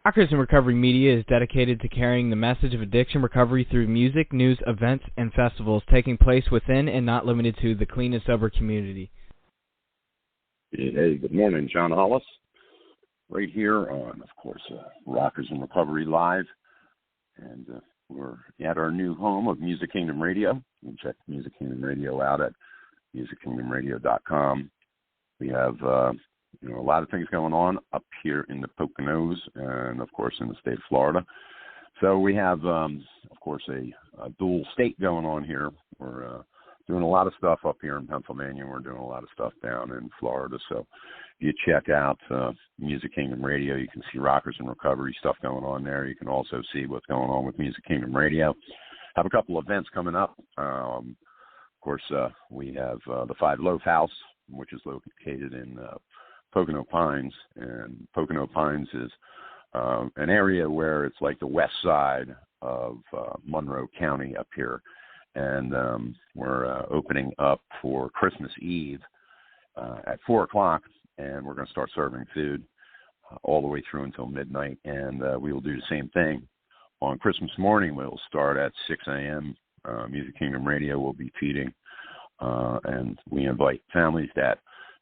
Rockers in Recovery Media is dedicated to carrying the message of addiction recovery through music, news, events, and festivals taking place within and not limited to the clean and sober community. Hey, good morning, John Hollis. Right here on, of course, Rockers in Recovery Live. And we're at our new home of Music Kingdom Radio. You can check Music Kingdom Radio out at musickingdomradio.com. We have a lot of things going on up here in the Poconos and, of course, in the state of Florida. So we have, of course, a dual state going on here. We're doing a lot of stuff up here in Pennsylvania. We're doing a lot of stuff down in Florida. So if you check out Music Kingdom Radio, you can see Rockers in Recovery stuff going on there. You can also see what's going on with Music Kingdom Radio. Have a couple of events coming up. Of course, we have the Five Loaf House, which is located in Pocono Pines, and Pocono Pines is an area where it's like the west side of Monroe County up here, and we're opening up for Christmas Eve at 4 o'clock, and we're going to start serving food all the way through until midnight, and we will do the same thing. On Christmas morning, we'll start at 6 a.m. Music Kingdom Radio will be feeding, and we invite families that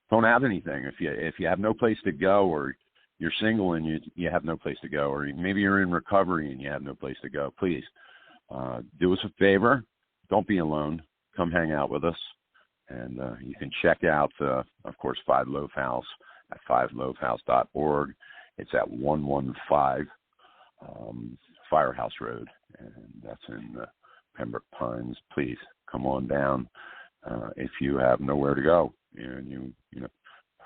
don't have anything. If you have no place to go, or you're single and you have no place to go, or maybe you're in recovery and you have no place to go, please do us a favor. Don't be alone. Come hang out with us. And you can check out, of course, Five Loaf House at fiveloafhouse.org. It's at 115 Firehouse Road, and that's in Pembroke Pines. Please come on down if you have nowhere to go and you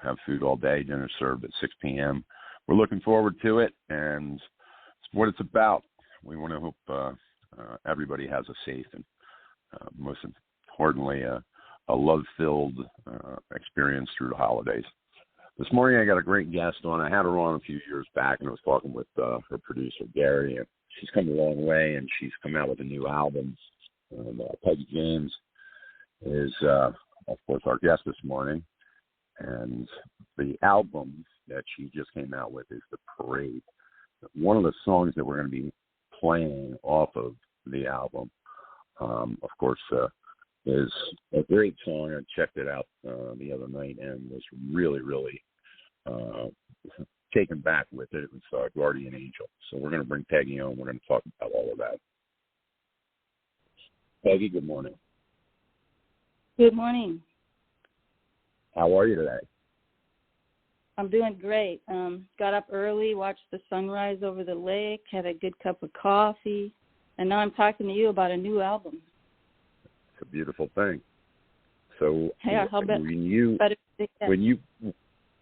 have food all day. Dinner served at 6 p.m. We're looking forward to it, and it's what it's about. We want to hope everybody has a safe and most importantly a love-filled experience through the holidays. This morning I got a great guest on. I had her on a few years back, and I was talking with her producer Gary, and she's come a long way, and she's come out with a new album. And Peggy James is of course, our guest this morning, and the album that she just came out with is The Parade. One of the songs that we're going to be playing off of the album, of course, is a great song. I checked it out the other night and was really, really taken back with it. It was Guardian Angel. So we're going to bring Peggy on. We're going to talk about all of that. Peggy, good morning. Good morning. How are you today? I'm doing great. Got up early, watched the sunrise over the lake, had a good cup of coffee, and now I'm talking to you about a new album. It's a beautiful thing. So hey,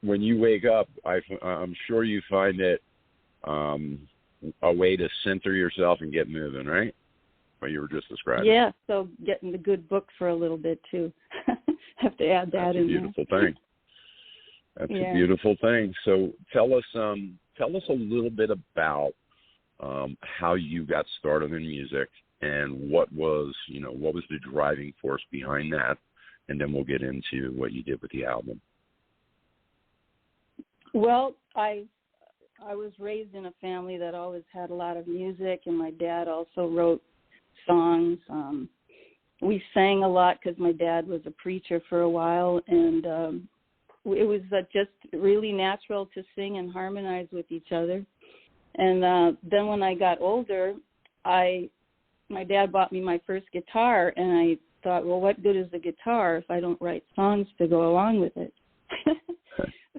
when you wake up, I'm sure you find it a way to center yourself and get moving, right? What you were just describing. Yeah, so getting the good book for a little bit too. Have to add that in there. That's a beautiful thing. That's a beautiful thing. So tell us a little bit about how you got started in music and what was the driving force behind that, and then we'll get into what you did with the album. Well, I was raised in a family that always had a lot of music, and my dad also wrote songs. We sang a lot because my dad was a preacher for a while, and it was just really natural to sing and harmonize with each other. And then when I got older, my dad bought me my first guitar, and I thought, well, what good is the guitar if I don't write songs to go along with it?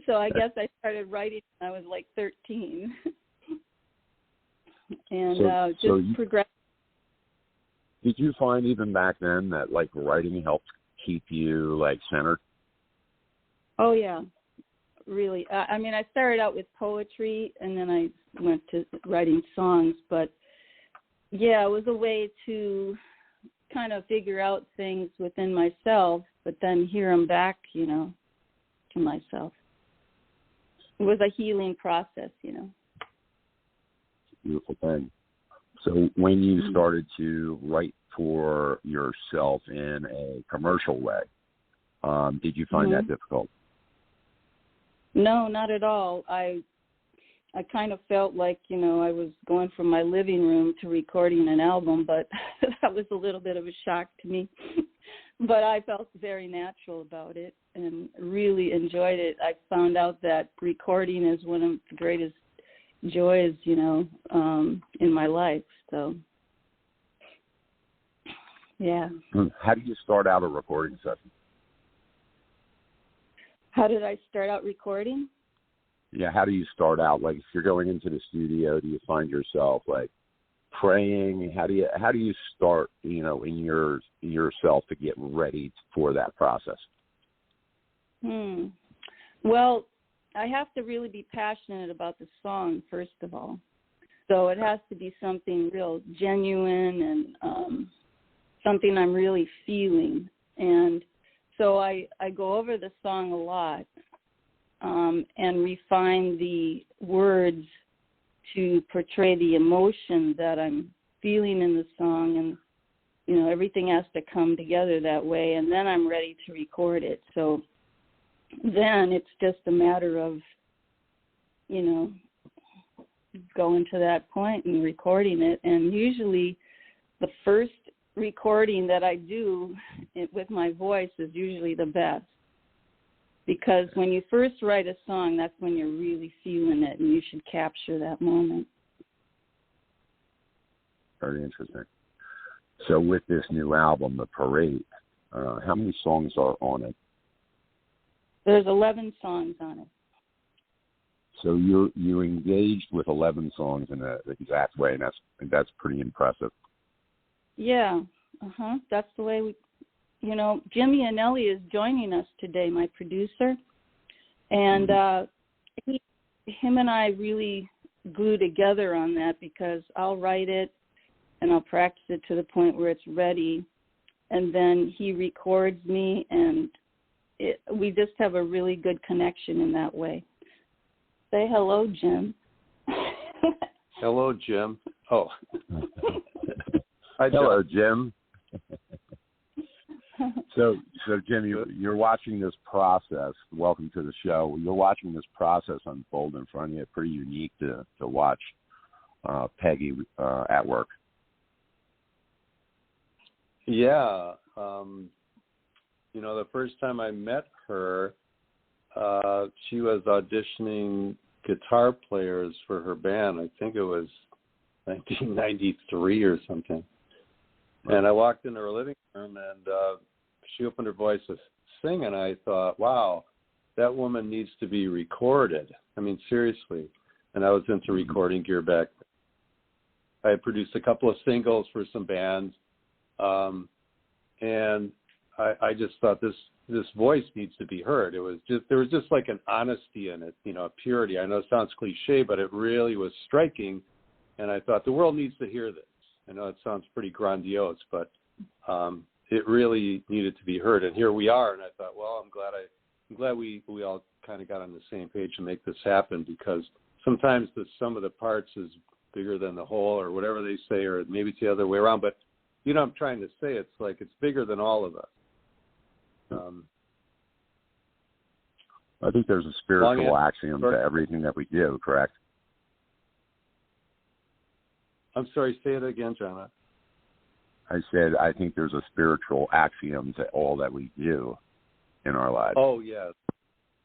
So I guess I started writing when I was like 13. And just progressed. Did you find even back then that like writing helped keep you like centered? Oh yeah, really. I mean, I started out with poetry and then I went to writing songs, but yeah, it was a way to kind of figure out things within myself, but then hear them back, to myself. It was a healing process, Beautiful thing. So when you started to write for yourself in a commercial way, did you find that difficult? No, not at all. I I kind of felt like, I was going from my living room to recording an album, but that was a little bit of a shock to me. But I felt very natural about it and really enjoyed it. I found out that recording is one of the greatest joys, in my life. So, yeah. How do you start out a recording session? How did I start out recording? Yeah, how do you start out? Like, if you're going into the studio, do you find yourself like praying? How do you start, in yourself to get ready for that process? Well, I have to really be passionate about the song, first of all. So it has to be something real genuine and something I'm really feeling. And so I go over the song a lot. And refine the words to portray the emotion that I'm feeling in the song, and everything has to come together that way, and then I'm ready to record it. So then it's just a matter of going to that point and recording it. And usually the first recording that I do with my voice is usually the best. Because when you first write a song, that's when you're really feeling it, and you should capture that moment. Very interesting. So with this new album, The Parade, how many songs are on it? There's 11 songs on it. So you engaged with 11 songs in the exact way, and that's pretty impressive. Yeah, that's the way we... Jimmy Anelli is joining us today, my producer, and him and I really glue together on that, because I'll write it and I'll practice it to the point where it's ready, and then he records me, and we just have a really good connection in that way. Say hello, Jim. Hello, Jim. Oh. Hi, hello, Jim. So Jim, you're watching this process. Welcome to the show. You're watching this process unfold in front of you. Pretty unique to watch Peggy at work. Yeah. The first time I met her, she was auditioning guitar players for her band. I think it was 1993 or something. And I walked into her living room, and she opened her voice to sing, and I thought, wow, that woman needs to be recorded. I mean, seriously. And I was into recording gear back then. I had produced a couple of singles for some bands, and I just thought this voice needs to be heard. There was just like an honesty in it, a purity. I know it sounds cliche, but it really was striking, and I thought the world needs to hear this. I know it sounds pretty grandiose, but it really needed to be heard. And here we are. And I thought, well, I'm glad we all kind of got on the same page to make this happen, because sometimes the sum of the parts is bigger than the whole, or whatever they say, or maybe it's the other way around. But I'm trying to say it's like it's bigger than all of us. I think there's a spiritual axiom to everything that we do, correct? I'm sorry, say it again, John. I said I think there's a spiritual axiom to all that we do in our lives. Oh, yes.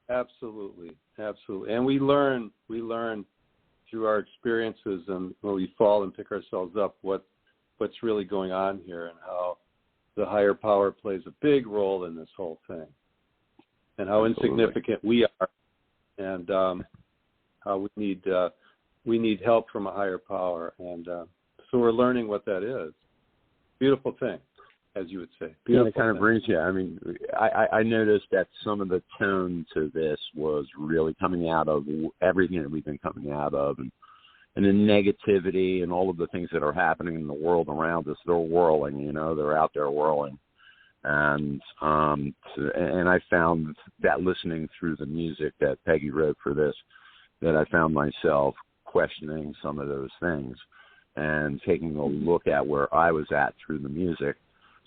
Absolutely. Absolutely. And we learn through our experiences, and when we fall and pick ourselves up, what's really going on here, and how the higher power plays a big role in this whole thing, and how insignificant we are, and how we need help from a higher power. And so we're learning what that is. Beautiful thing, as you would say. Beautiful. It kind of brings you. I mean, I noticed that some of the tone to this was really coming out of everything that we've been coming out of, and the negativity and all of the things that are happening in the world around us. They're whirling, they're out there whirling. And I found that listening through the music that Peggy wrote for this, that I found myself questioning some of those things and taking a look at where I was at through the music.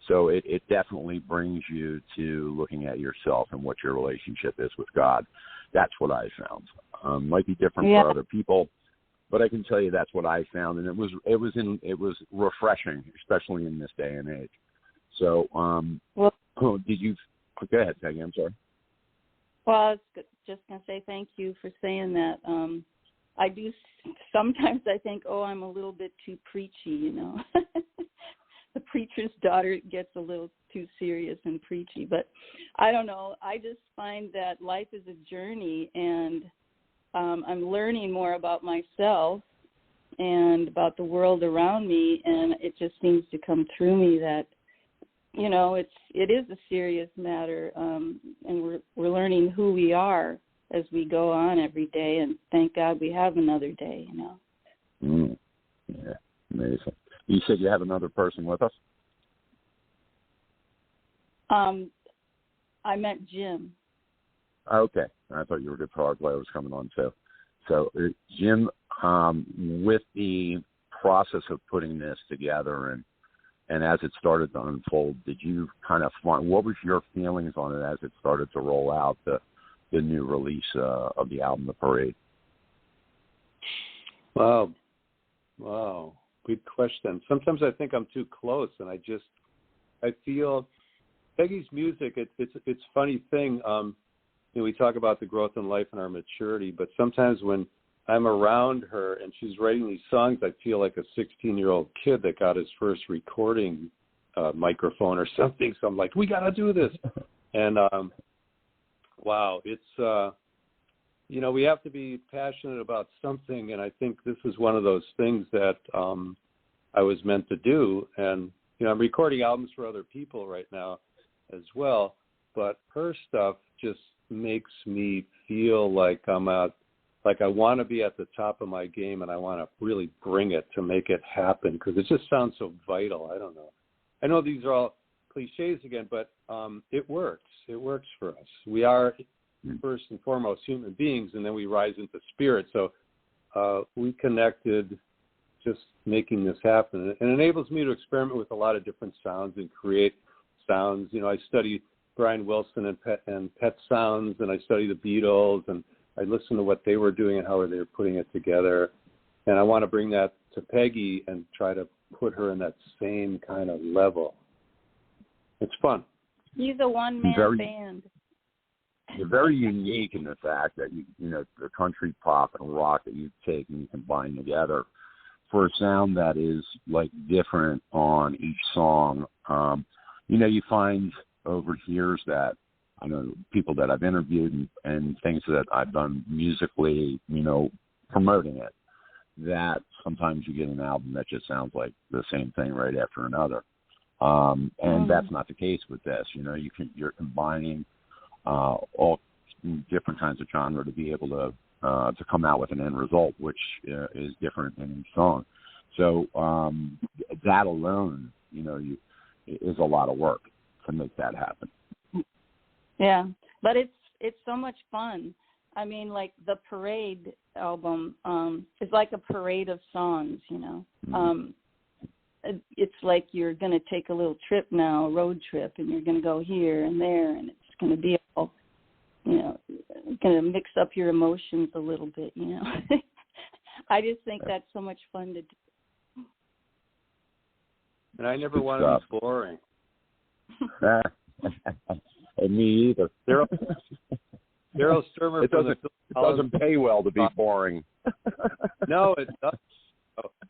So it definitely brings you to looking at yourself and what your relationship is with God. That's what I found. Might be different for other people, But I can tell you that's what I found, and it was refreshing, especially in this day and age. So, well, did you? Go ahead, Peggy. I'm sorry. Well, I was just going to say thank you for saying that. I do sometimes I think, I'm a little bit too preachy, you know. The preacher's daughter gets a little too serious and preachy, but I don't know. I just find that life is a journey, and I'm learning more about myself and about the world around me, and it just seems to come through me that, you know, it is a serious matter, and we're learning who we are as we go on every day, and thank God we have another day, you know. Yeah, amazing. You said you have another person with us? I met Jim. Okay. I thought you were a guitar player was coming on too. So, Jim, with the process of putting this together and as it started to unfold, did you kind of find, what was your feelings on it as it started to roll out, the new release of the album, The Parade? Wow. Good question. Sometimes I think I'm too close, and I feel Peggy's music. It's a funny thing. You know, we talk about the growth in life and our maturity, but sometimes when I'm around her and she's writing these songs, I feel like a 16-year-old kid that got his first recording microphone or something. So I'm like, we got to do this. And wow, it's you know, we have to be passionate about something, and I think this is one of those things that I was meant to do. And, you know, I'm recording albums for other people right now as well, but her stuff just makes me feel like I want to be at the top of my game, and I want to really bring it to make it happen, because it just sounds so vital. I don't know. I know these are all cliches again, but it works. It works for us. We are first and foremost human beings, and then we rise into spirit. So we connected just making this happen. And it enables me to experiment with a lot of different sounds and create sounds. You know, I study Brian Wilson and Pet sounds, and I study the Beatles, and I listen to what they were doing and how they were putting it together. And I want to bring that to Peggy and try to put her in that same kind of level. It's fun. He's a one-man band. You're very unique in the fact that you know, the country pop and rock that you take and you combine together for a sound that is like different on each song. You know, you find over years that I know people that I've interviewed and things that I've done musically, you know, promoting it, that sometimes you get an album that just sounds like the same thing right after another. And that's not the case with this. You know, you're combining all different kinds of genre to be able to come out with an end result, which is different in each song. So that alone, you know, is a lot of work to make that happen. Yeah, but it's so much fun. I mean, like the Parade album is like a parade of songs, you know. It's like you're going to take a little trip now, a road trip, and you're going to go here and there, and it's going to be all, you know, going to mix up your emotions a little bit, you know. I just think that's so much fun to do. And I never want to be boring. And me either. Daryl Sturmer. It doesn't pay well to be boring. No, it doesn't.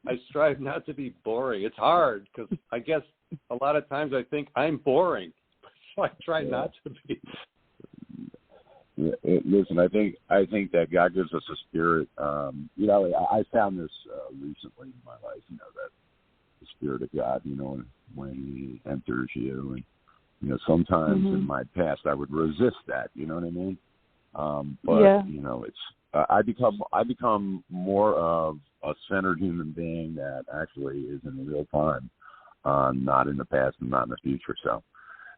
I strive not to be boring. It's hard because I guess a lot of times I think I'm boring, so I try not to be. Listen, I think that God gives us a spirit. You know, I found this recently in my life. You know, that the Spirit of God. You know, when He enters you, and you know, sometimes in my past I would resist that. You know what I mean? But you know, it's I become more of a centered human being that actually is in real time, not in the past and not in the future. So,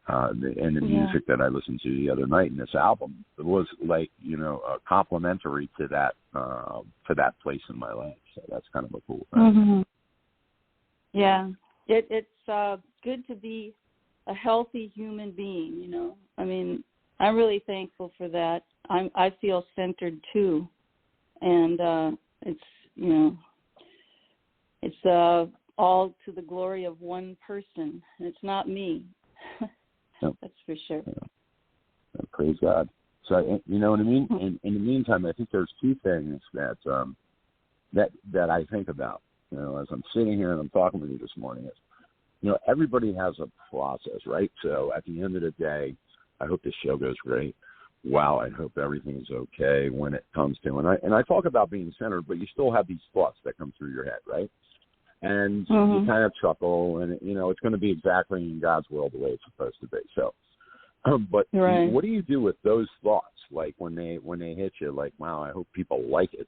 and the music that I listened to the other night in this album, it was like, you know, complementary to that place in my life. So that's kind of a cool thing. Yeah, it's good to be a healthy human being. You know, I mean, I'm really thankful for that. I feel centered too, and it's, it's all to the glory of one person. It's not me. No. That's for sure. Yeah. Praise God. So, you know what I mean? In the meantime, I think there's two things that I think about, as I'm sitting here and I'm talking with you this morning. Is, everybody has a process, right? So at the end of the day, I hope this show goes great. Wow, I hope everything's okay when it comes to, and I talk about being centered, but you still have these thoughts that come through your head, right? And you kind of chuckle, and it's going to be exactly in God's will the way it's supposed to be. So, but right. What do you do with those thoughts? Like when they hit you, like, wow, I hope people like it.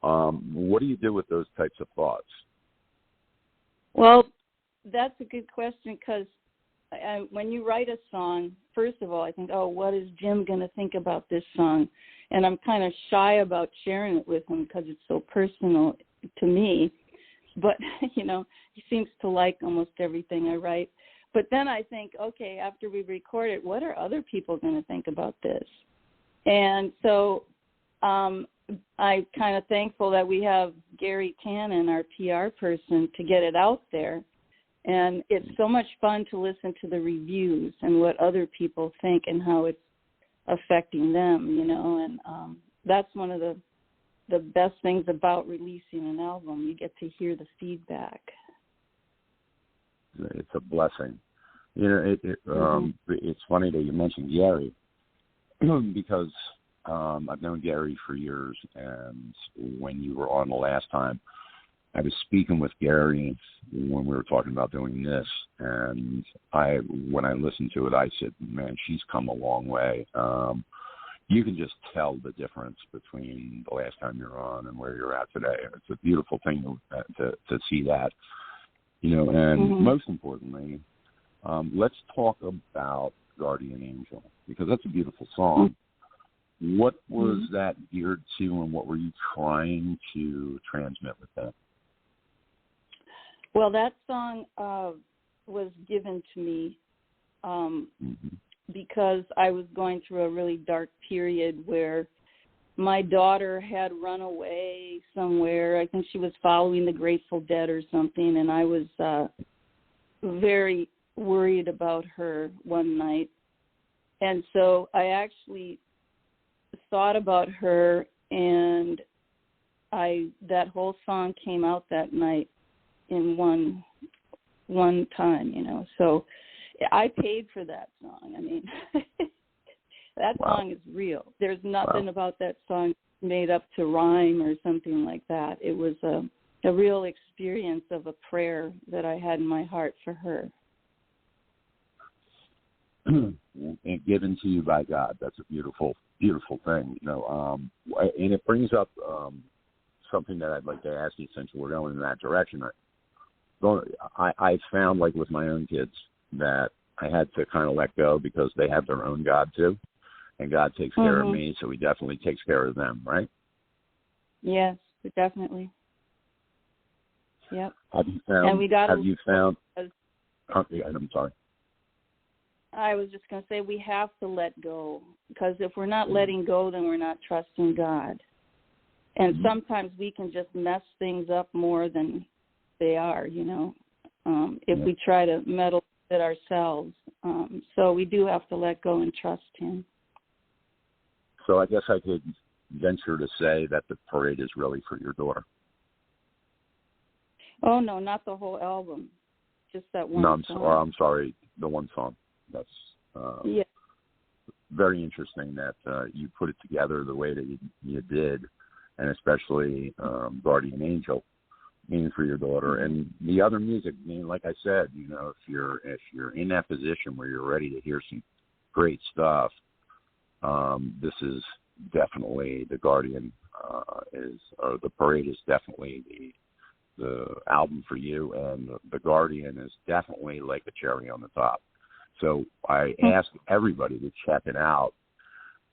What do you do with those types of thoughts? Well, that's a good question, because when you write a song, first of all, I think, what is Jim going to think about this song? And I'm kind of shy about sharing it with him because it's so personal to me. But, he seems to like almost everything I write. But then I think, okay, after we record it, what are other people going to think about this? And so I'm kind of thankful that we have Gary Tannen, our PR person, to get it out there. And it's so much fun to listen to the reviews and what other people think and how it's affecting them, and that's one of the best things about releasing an album. You get to hear the feedback. It's a blessing. It's funny that you mentioned Gary because I've known Gary for years, and when you were on the last time, I was speaking with Gary when we were talking about doing this, and when I listened to it, I said, man, she's come a long way. You can just tell the difference between the last time you're on and where you're at today. It's a beautiful thing to see that, and most importantly, let's talk about Guardian Angel, because that's a beautiful song. What was that geared to, and what were you trying to transmit with that? Well, that song was given to me because I was going through a really dark period where my daughter had run away somewhere. I think she was following the Grateful Dead or something, and I was very worried about her one night. And so I actually thought about her, and that whole song came out that night in one time, So I paid for that song. I mean, that song is real. There's nothing about that song made up to rhyme or something like that. It was a real experience of a prayer that I had in my heart for her. And given to you by God. That's a beautiful, beautiful thing. And it brings up something that I'd like to ask you, since we're going in that direction. I found, like with my own kids, that I had to kind of let go because they have their own God too, and God takes care of me, so He definitely takes care of them, right? Yes, definitely. Yep. Have you found? I'm sorry. I was just going to say we have to let go, because if we're not letting go, then we're not trusting God. And sometimes we can just mess things up more than they are, if we try to meddle with it ourselves. So we do have to let go and trust Him. So I guess I could venture to say that the parade is really for your daughter. Oh, no, not the whole album. Just that one song. I'm sorry, the one song. That's very interesting that you put it together the way that you did, and especially Guardian Angel, meaning for your daughter, and the other music. I mean, like I said, if you're in that position where you're ready to hear some great stuff, this is definitely the Guardian or the Parade is definitely the album for you, and the Guardian is definitely like a cherry on the top. So I ask everybody to check it out.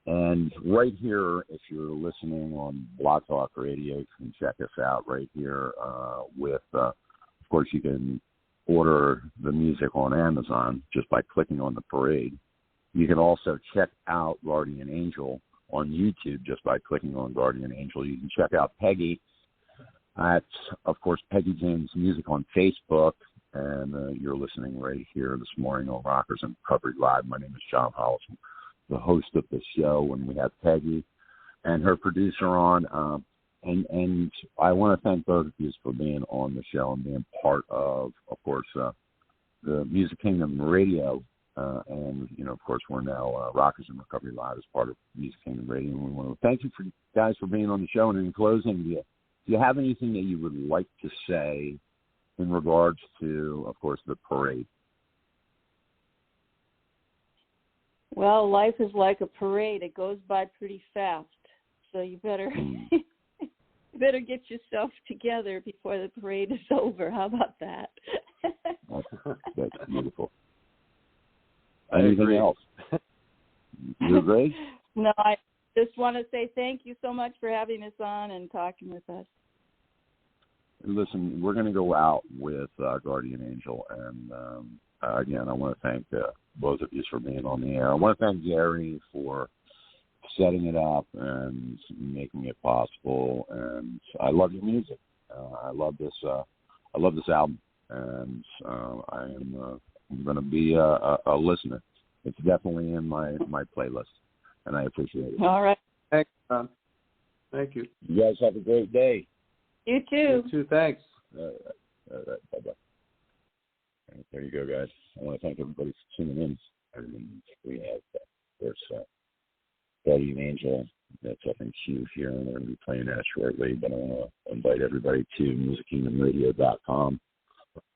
And right here, if you're listening on Blog Talk Radio, you can check us out right here of course, you can order the music on Amazon just by clicking on the Parade. You can also check out Guardian Angel on YouTube just by clicking on Guardian Angel. You can check out Peggy at, of course, Peggy James Music on Facebook. And you're listening right here this morning on Rockers and Recovery Live. My name is John Hollis, the host of the show, and we have Peggy and her producer on. And I want to thank both of you for being on the show and being part of course, the Music Kingdom Radio. And, of course, we're now Rockers and Recovery Live as part of Music Kingdom Radio. And we want to thank you guys for being on the show. And in closing, do you have anything that you would like to say in regards to, of course, the parade? Well, life is like a parade. It goes by pretty fast. So you better better get yourself together before the parade is over. How about that? That's beautiful. Anything else? You agree? No, I just want to say thank you so much for having us on and talking with us. Listen, we're going to go out with Guardian Angel, and again, I want to thank both of you for being on the air. I want to thank Gary for setting it up and making it possible. And I love your music. I love this. I love this album, and I'm going to be a listener. It's definitely in my playlist, and I appreciate it. All right. Thanks, Tom. Thank you. You guys have a great day. You too. You too. Thanks. All right. Bye-bye. All right, there you go, guys. I want to thank everybody for tuning in. And we have, of course, Guardian Angel. That's up in queue here, and we're going to be playing that shortly. But I want to invite everybody to musickingdomradio.com,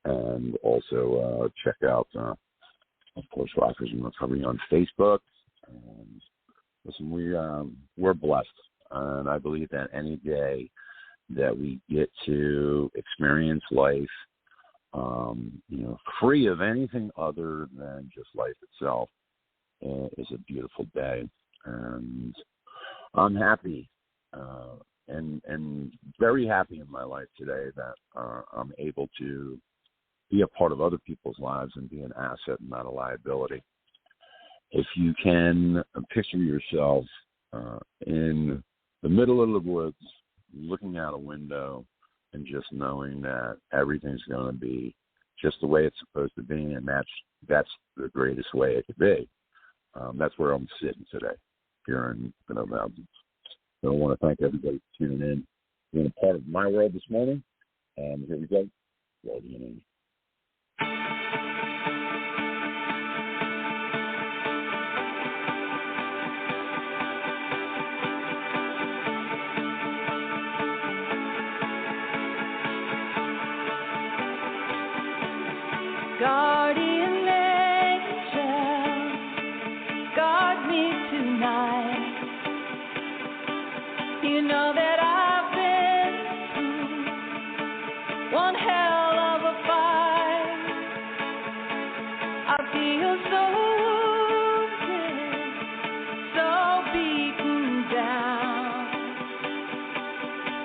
and also check out, of course, Rockers and Recovery on Facebook. And listen, we're blessed, and I believe that any day that we get to experience life, free of anything other than just life itself, is a beautiful day. And I'm happy and very happy in my life today that I'm able to be a part of other people's lives and be an asset and not a liability. If you can picture yourself in the middle of the woods, looking out a window and just knowing that everything's going to be just the way it's supposed to be, and that's the greatest way it could be. That's where I'm sitting today, here in the mountains. So I want to thank everybody for tuning in, being a part of my world this morning. And here we go. Guardian. Guardian angel, guard me tonight. You know that I've been through one hell of a fight. I feel so wounded, so beaten down.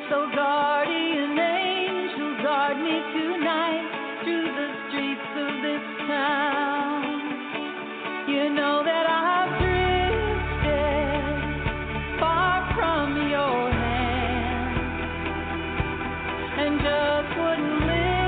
So guardian angel, guard me tonight through the streets of this town. You know that I've drifted far from your hand and just wouldn't live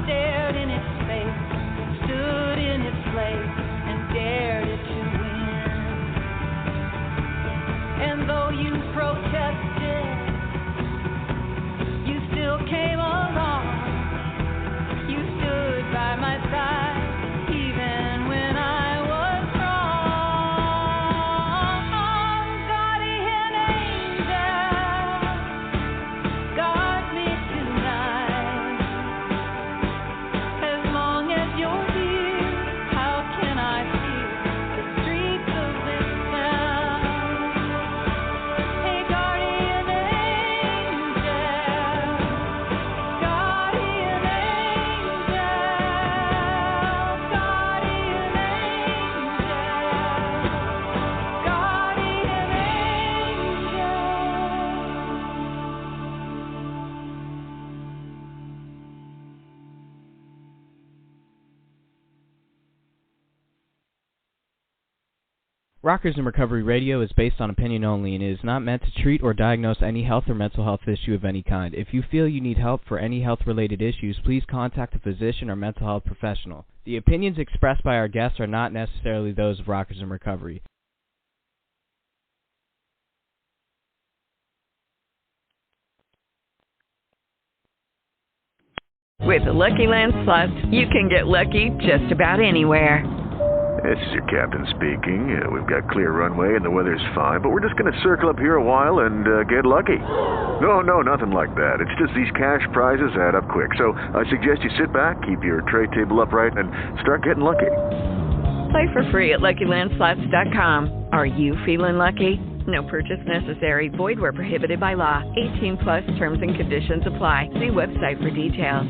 stared in its face, stood in its place, and dared it to win. And though you protested, you still came along. You stood by my side, even when I was wrong. Guardian angel, guard me tonight. As long as you're here, how can I fear the streets of this town? Hey, guardian angel, guardian angel, guardian angel, guardian Rockers in Recovery Radio is based on opinion only and is not meant to treat or diagnose any health or mental health issue of any kind. If you feel you need help for any health-related issues, please contact a physician or mental health professional. The opinions expressed by our guests are not necessarily those of Rockers in Recovery. With the Lucky Land Slots, you can get lucky just about anywhere. This is your captain speaking. We've got clear runway and the weather's fine, but we're just going to circle up here a while and get lucky. No, nothing like that. It's just these cash prizes add up quick. So I suggest you sit back, keep your tray table upright, and start getting lucky. Play for free at LuckyLandSlots.com. Are you feeling lucky? No purchase necessary. Void where prohibited by law. 18+ terms and conditions apply. See website for details.